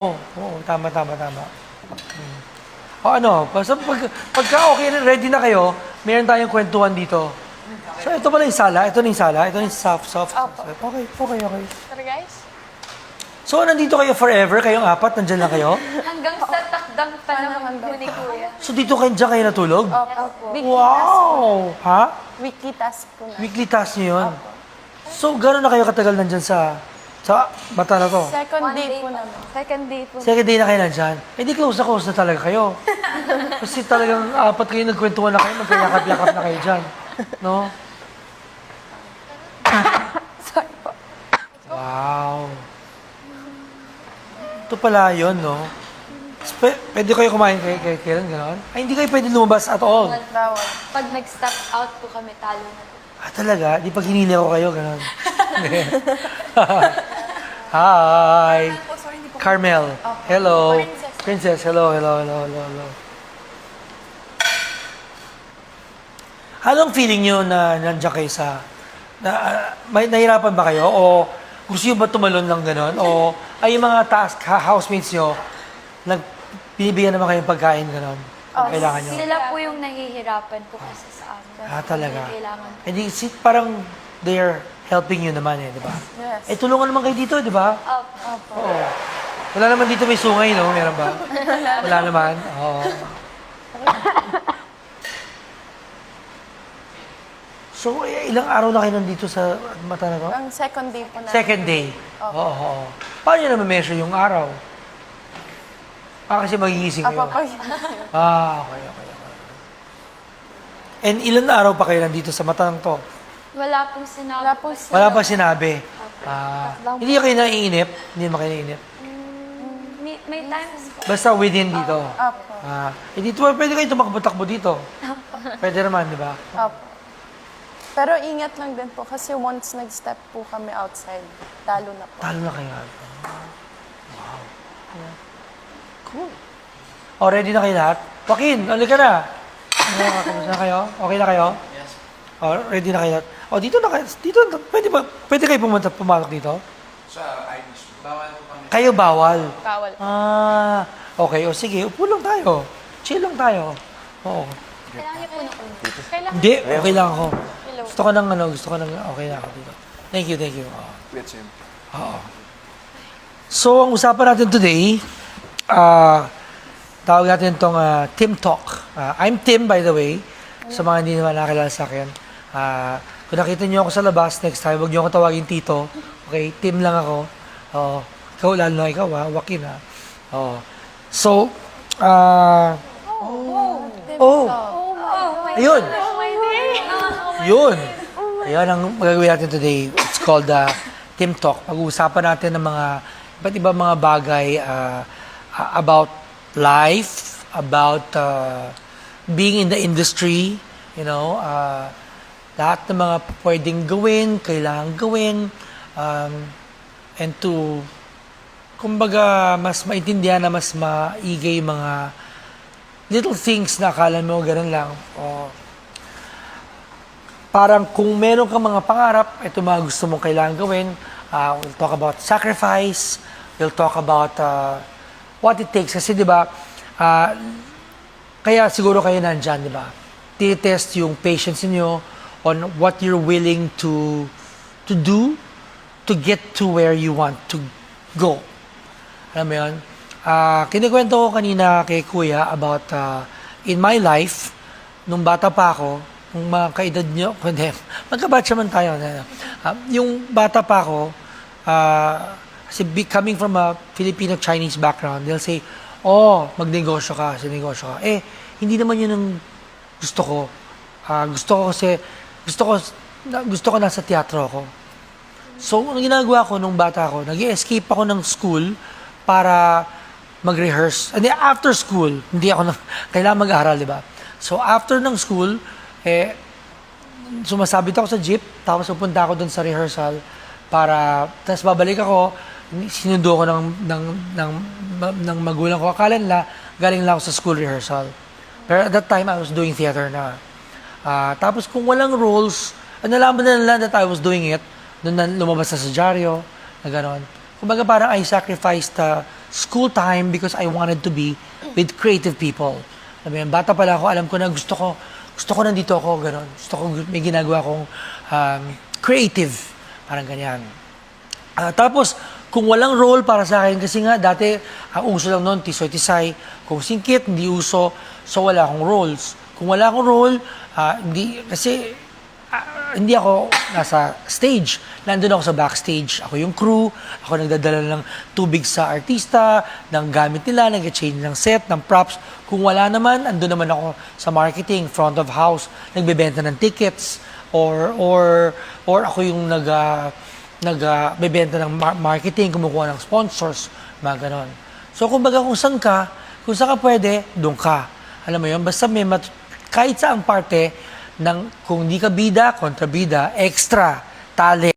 Oo, tama, tama, tama. Hmm. O ano, basta pagka okay na, ready na kayo, meron tayong kwentuhan dito. So, ito pala yung sala. Ito na yung sala. Ito na yung soft. Okay, okay. Tara guys. So, nandito kayo forever? Kayong apat? Nandyan lang kayo? Hanggang sa takdang panahon po ni Kuya. So, dito kayo, dyan kayo natulog? Opo. Wow! Ha? Weekly task po na. Weekly task nyo yun? So, gano'n na kayo katagal nandyan sa bata na to? Second day po naman. Second day po. Second day na kayo nandyan. Eh, di close na talaga kayo. Kasi talagang apat kayo nagkwentuhan na kayo, magkayakap-yakap na kayo dyan. No? Sorry po. Wow. Ito pala yun, no? Pwede kayo kumain kay Karen, gano'n? Ay, hindi kayo pwede lumabas at all. Bawal. Pag nag-step out po kami, talo na po. Ah, talaga? Di pag hinili ko kayo, gano'n? Hi! Carmel. Hello. Princess, hello. Anong feeling nyo na nandiyan kayo sa... may nahirapan ba kayo? O gusto nyo ba tumalon lang gano'n? O ay yung mga housemates nyo, binibigyan naman kayong pagkain gano'n? Kailangan nyo? Sila po yung nahihirapan po kasi sa amin. Ah, talaga? Kailangan. Eh di, parang they're helping you naman di ba? Yes. Eh, tulungan naman kayo dito, di ba? Opo. Oo. Wala naman dito may sungay, no? Meron ba? Wala naman. Oo. So, ilang araw na kayo nandito sa mata na to? Ang second day po na. Second day. Oo. Paano nyo naman measure yung araw? Kasi magigising kayo. Pag Okay. And ilan na araw pa kayo nandito sa matang to? Wala pong sinabi. Wala po Wala pa sinabi. Hindi kayo naiinip? Hindi naman kayo naiinip? May times po. Basta within dito. Opo. Dito, pwede kayo tumakbo-takbo dito. Pwede naman, di ba? Opo. Pero ingat lang din po kasi once nag-step po kami outside, talo na po. Talo na kayo. Wow. Cool. Ready na kayo lahat? Joaquin, ka na. Kamusta na kayo? Okay na kayo? Yes. Ready na kayo lahat? Dito na kayo. Pwede kayo pumasok dito? Sa Irish, bawal po kami. Kayo bawal. Bawal. Okay. Sige, upo lang tayo. Chill lang tayo. Oo. Kailangan niyo po na ulit. Hindi, okay lang ako. Gusto ko ng okay na ako dito. Thank you. Let's him. So, ang usapan natin today, tawag natin itong Tim Talk. I'm Tim, by the way, sa mga hindi naman nakakilala sa akin. Kung nakita niyo ako sa labas, next time, huwag niyo ako tawagin Tito. Okay, Tim lang ako. Ikaw, lalo na ikaw, Joaquin, So, ayun. Yun. Ayan ang magagawin natin today. It's called Tim Talk. Pag-uusapan natin ng mga iba't ibang mga bagay about life, about being in the industry, lahat ng mga pwedeng gawin, kailangan gawin, and to, kumbaga, mas maintindihan na mas maigay yung mga little things na akala mo ganun lang. Parang kung meron kang mga pangarap, ito mga gusto mong kailangan gawin. We'll talk about sacrifice. We'll talk about what it takes. Kasi di ba, kaya siguro kayo nandyan, di ba? Titest yung patience niyo on what you're willing to do to get to where you want to go. Alam mo yun? Kinikwento ko kanina kay Kuya about in my life, nung bata pa ako, nung mga kaedad nyo, hindi, magkabatch naman tayo. Yung bata pa ako, kasi coming from a Filipino-Chinese background, they'll say, magnegosyo ka, sinegosyo ka. Hindi naman yun ang gusto ko. Gusto ko nasa teatro ako. So, ang ginagawa ko nung bata ako, nag-escape ako ng school para mag-rehearse. And after school, hindi ako kailangan mag-aaral, di ba? So, after ng school, sumasabit ako sa jeep, tapos pupunta ako dun sa rehearsal tapos babalik ako, sinundo ko ng magulang ko. Akala nila, galing lang ako sa school rehearsal. Pero at that time, I was doing theater na. Tapos kung walang roles, nalaman na nila that I was doing it, lumabas na sa dyaryo, na gano'n. Kumbaga parang I sacrificed school time because I wanted to be with creative people. Alam mo yun, bata pala ako, alam ko na gusto ko nandito ako, gano'n. Gusto ko, may ginagawa akong creative. Parang ganyan. Tapos, kung walang role para sa akin, kasi nga, dati, ang uso lang noon, tisoy-tisay. Kung singkit, hindi uso, so wala akong roles. Kung wala akong role, hindi ako nasa stage. Nandun ako sa backstage. Ako yung crew, ako nagdadala ng tubig sa artista, ng gamit nila, nag-change ng set, ng props. Kung wala naman, andun naman ako sa marketing, front of house, nagbebenta ng tickets, or ako yung nagbebenta ng marketing, kumukuha ng sponsors, mga ganon. So, kumbaga kung saan ka pwede, doon ka. Alam mo yun, basta may kahit saang parte ng kung di ka bida, kontrabida, extra, talent,